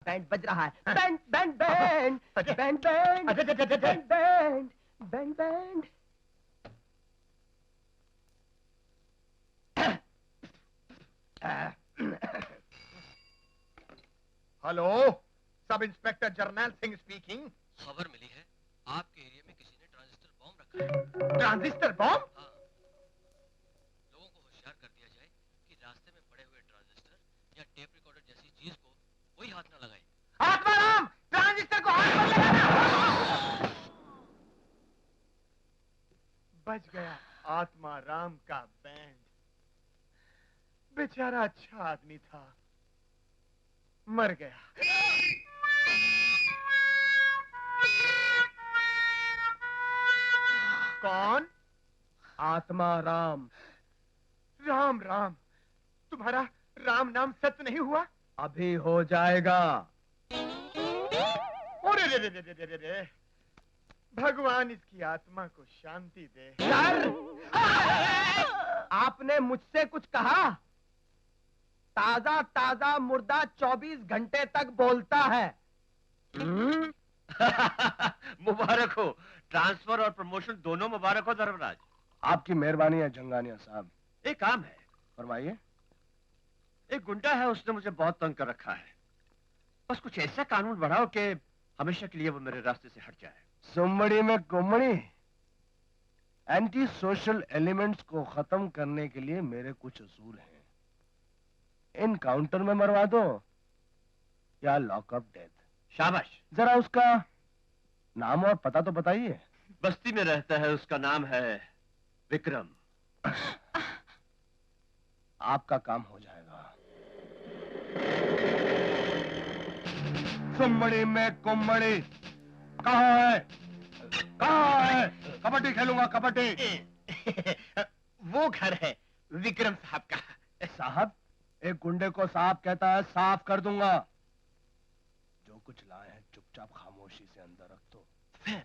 Band बज रहा है। Band band band band band band band band band. Hello, sub inspector Jarnail Singh speaking. खबर मिली है आपके एरिया में किसी ने ट्रांजिस्टर बॉम्ब रखा है। Transistor bomb? हाँ, लोगों को होशियार कर दिया जाए कि रास्ते में पड़े हुए ट्रांजिस्टर या टेप रिकॉर्डर जैसी चीज को कोई हाथ न लगाए। आत्माराम, ट्रांजिस्टर को हाथ मत लगाना। बच गया आत्माराम का बैंड। बेचारा अच्छा आदमी था, मर गया। कौन? आत्माराम। राम राम। तुम्हारा राम नाम सत्य नहीं हुआ? अभी हो जाएगा। अरे रे रे रे रे रे रे। भगवान इसकी आत्मा को शांति दे। सर, आपने मुझसे कुछ कहा? ताजा ताजा मुर्दा 24 घंटे तक बोलता है। मुबारक हो, ट्रांसफर और प्रमोशन दोनों मुबारक हो धर्मराज। आपकी मेहरबानी है जंगानिया साहब। एक काम है। फरमाइए। एक गुंडा है, उसने मुझे बहुत तंग कर रखा है। बस कुछ ऐसा कानून बढ़ाओ कि हमेशा के लिए वो मेरे रास्ते से हट जाए। सुमड़ी में कुमड़ी। एंटी सोशल एलिमेंट्स को खत्म करने के लिए मेरे कुछ असूल हैं। इनकाउंटर में मरवा दो या लॉकअप डेथ। शाबाश। जरा उसका नाम और पता तो बताइए। बस्ती में रहता है, उसका नाम है विक्रम। आपका काम हो जाएगा। सुमड़ी में कुमड़ी कहाँ है? कहाँ है? कबड्डी खेलूंगा, कबड्डी। वो घर है विक्रम साहब का। साहब? एक गुंडे को साहब कहता है, साफ कर दूंगा। जो कुछ लाए हैं चुपचाप खामोशी से अंदर रख दो। सर,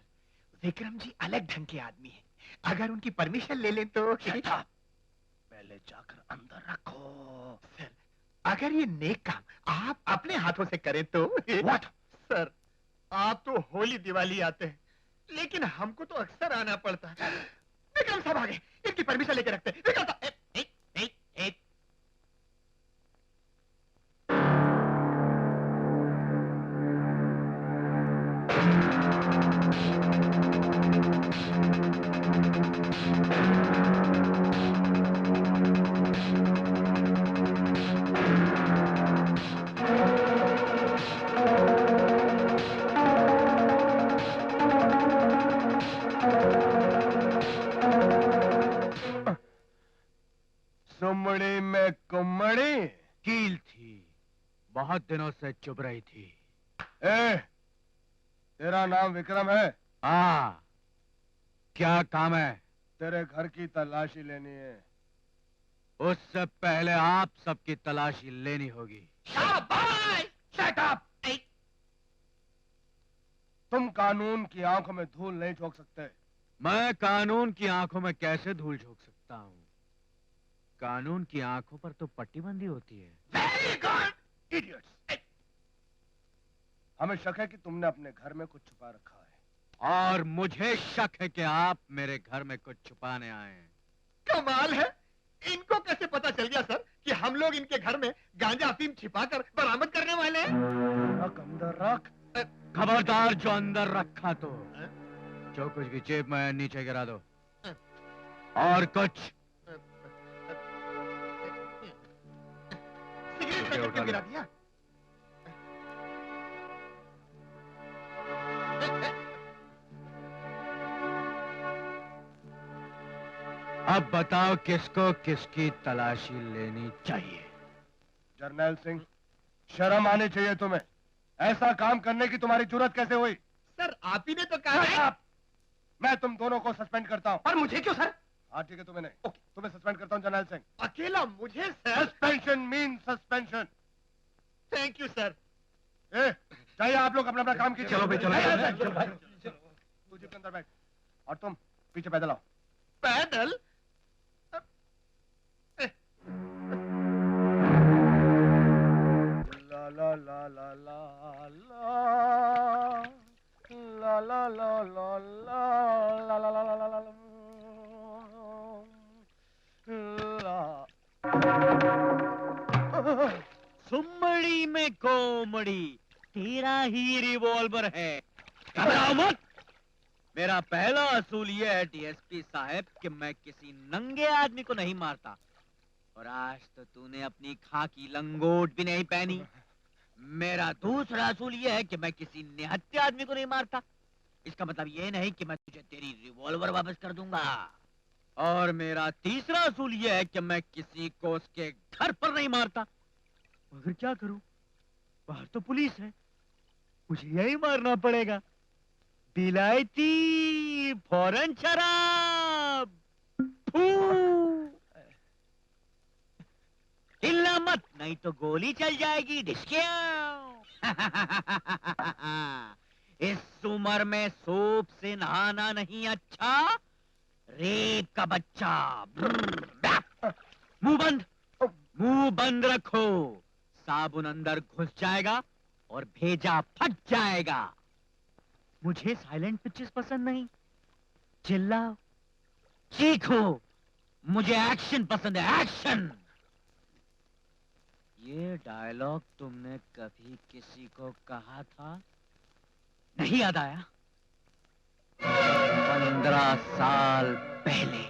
विक्रम जी अलग ढंग के आदमी हैं। अगर उनकी परमिशन ले लें तो। पहले जाकर अंदर रखो। सर, अगर ये नेक काम आप अपने हाथों से करें तो। What? सर, आप तो होली दिवाली आते हैं, लेकिन हमको तो अक्सर आना पड़ता है। विक्रम साहब आ गए, इनकी परमिशन लेके रखते हैं। विक्रम साहब, सुमड़ी में कुमड़ी कील थी, बहुत दिनों से चुभ रही थी। ए, तेरा नाम विक्रम है? हाँ, क्या काम है? तेरे घर की तलाशी लेनी है। उससे पहले आप सबकी तलाशी लेनी होगी। शाबाश! Shut up! तुम कानून की आंखों में धूल नहीं झोंक सकते। मैं कानून की आंखों में कैसे धूल झोंक सकता हूँ? कानून की आंखों पर तो पट्टी बंदी होती है। Very good, idiots! हमें शक है कि तुमने अपने घर में कुछ छुपा रखा है। और मुझे शक है कि आप मेरे घर में कुछ छुपाने आए हैं। कमाल है, इनको कैसे पता चल गया सर कि हम लोग इनके घर में गांजा अफीम छिपाकर बरामद करने वाले हैं? रख अंदर रख। खबरदार, जो अंदर रखा तो जो कुछ भी जेब में नीचे गिरा दो। और कुछ सिगरेट पैकेट क्यों गिरा दिया? अब बताओ किसको किसकी तलाशी लेनी चाहिए? जर्नैल सिंह, शर्म आनी चाहिए तुम्हें। ऐसा काम करने की तुम्हारी जुर्रत कैसे हुई? सर, आप ही ने तो कहा है। मैं तुम दोनों को सस्पेंड करता हूँ। और मुझे क्यों सर? हाँ ठीक है, तुम्हें नहीं। तुम्हें सस्पेंड करता हूँ जर्नैल सिंह। अकेला मुझे sir? Suspension mean suspension. Thank you sir. चाहिए आप लोग अपना अपना काम कीजिए। चलो भाई, चलो। तू जीप के अंदर बैठ और तुम पीछे पैदल आओ। पैदल? ला ला ला ला ला ला ला ला ला ला ला ला ला ला ला सुमड़ी में कोमड़ी, तेरा ही रिवॉल्वर है। घबराओ मत। मेरा पहला असूल यह है डीएसपी साहब कि मैं किसी नंगे आदमी को नहीं मारता। और आज तो तूने अपनी खाकी लंगोट भी नहीं पहनी। मेरा दूसरा असूल यह है कि मैं किसी निहत्थे आदमी को नहीं मारता। इसका मतलब यह नहीं कि मैं तुझे तेरी रिवॉल्वर वापस कर दूंगा। और मेरा तीसरा असूल यह है कि मैं किसी को उसके घर पर नहीं मारता। मगर क्या करूं? बाहर तो पुलिस है, मुझे यही मारना पड़ेगा। विलायती फौरन शराब। हिलना मत, नहीं तो गोली चल जाएगी। डिस्किया। इस उम्र में सूप से नहाना नहीं अच्छा, रेप का बच्चा। मुंह बंद, मुंह बंद रखो। साबुन अंदर घुस जाएगा और भेजा फट जाएगा। मुझे साइलेंट पिक्चर्स पसंद नहीं। चिल्लाओ, चीखो। मुझे एक्शन पसंद है, एक्शन। ये डायलॉग तुमने कभी किसी को कहा था? नहीं याद आया? 15 साल पहले।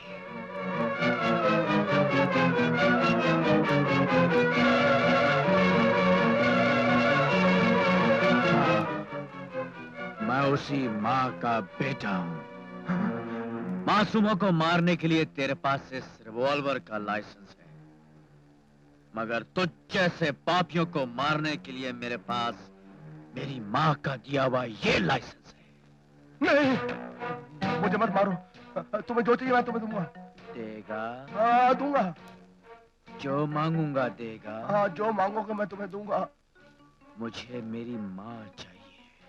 मैं उसी माँ का बेटा हूँ। मासूमों को मारने के लिए तेरे पास इस रिवॉल्वर का लाइसेंस है, मगर तुझ जैसे पापियों को मारने के लिए मेरे पास मेरी माँ का दिया हुआ ये लाइसेंस है। नहीं, मुझे मत मारो। तुम्हें जो चाहिए मैं तुम्हें दूंगा। देगा? हाँ दूंगा। जो मांगूंगा देगा? हाँ जो मांगोगे मैं तुम्हें दूंगा। मुझे मेरी माँ चाहिए।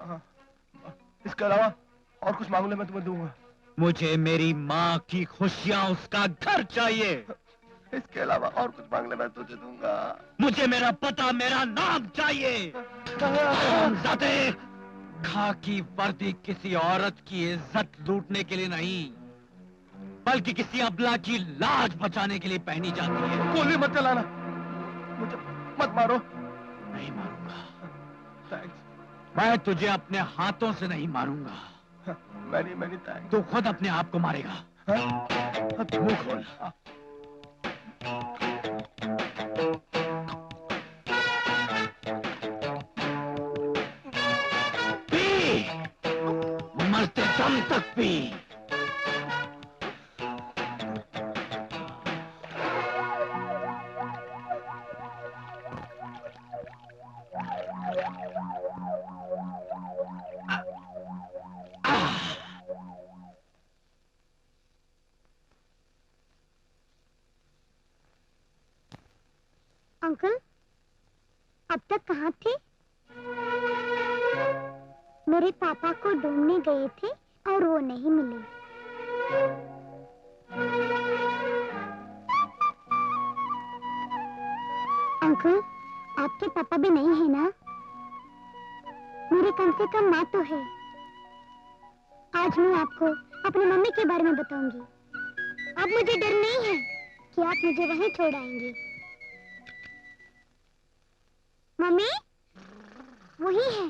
हाँ, इसके अलावा और कुछ मांग ले मैं तुम्हें दूंगा। मुझे मेरी माँ की खुशियाँ, उसका घर चाहिए। इसके अलावा और कुछ मांग ले मैं तुझे दूंगा। मुझे मेरा पता, मेरा नाम चाहिए। हरामजादे, खाकी वर्दी किसी औरत की इज्जत लूटने के लिए नहीं, बल्कि किसी अबला की लाज बचाने के लिए पहनी जाती है। गोली मत चलाना, मुझे मत मारो। नहीं मारूंगा। थैंक्स। मैं तुझे अपने हाथों से नहीं मारूंगा। Many thanks. तू खुद अपने आप को मारेगा। मुंह खोल। पी, मरते दम तक पी। अंकल, अब तक कहाँ थे? मेरे पापा को ढूंढने गए थे और वो नहीं मिले। अंकल, आपके पापा भी नहीं है ना? मेरे कम से कम माँ तो है। आज मैं आपको अपनी मम्मी के बारे में बताऊंगी। अब मुझे डर नहीं है कि आप मुझे वहीं छोड़ आएंगे। मम्मी, वही है।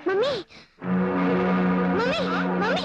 Mummy, mummy, mummy.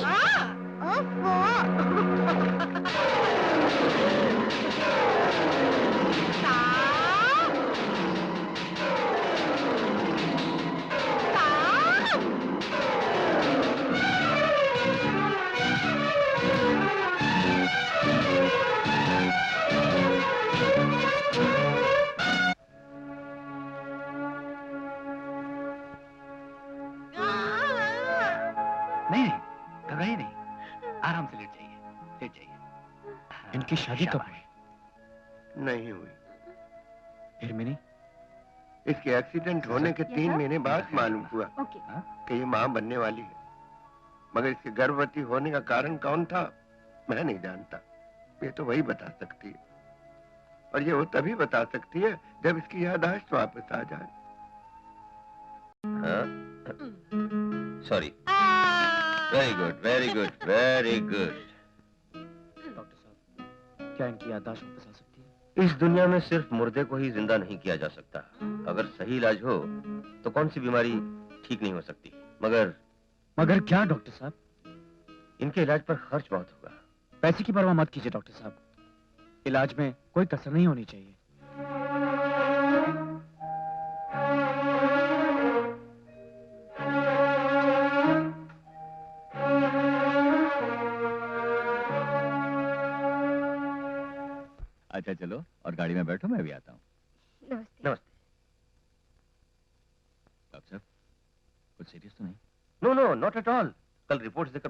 नहीं नहीं, घबराइए नहीं, आराम से लेट जाइए, लेट जाइए। इनकी शादी कब हुई? नहीं हुई। फिर मिनी? इसके एक्सीडेंट होने के 3 महीने बाद मालूम हुआ कि ये माँ बनने वाली है। मगर इसके गर्भवती होने का कारण कौन था मैं नहीं जानता। ये तो वही बता सकती है। और ये वो तभी बता सकती है जब इसकी याददाश्त वापस आ जाए। हाँ? Sorry. Very good, very good, very good. Doctor साहब, क्या इनकी याददाश्त वापस आ सकती है? इस दुनिया में सिर्फ मुर्दे को ही जिंदा नहीं किया जा सकता। अगर सही इलाज हो तो कौन सी बीमारी ठीक नहीं हो सकती। मगर क्या डॉक्टर साहब? इनके इलाज पर खर्च बहुत होगा। पैसे की परवाह मत कीजिए डॉक्टर साहब, इलाज में कोई कसर नहीं होनी चाहिए। अच्छा चलो और गाड़ी में बैठो, मैं भी आता हूँ। नमस्ते। नमस्ते। डॉक्टर साहब, कुछ सीरियस तो नहीं? No no, not at all. कल रिपोर्ट्स देकर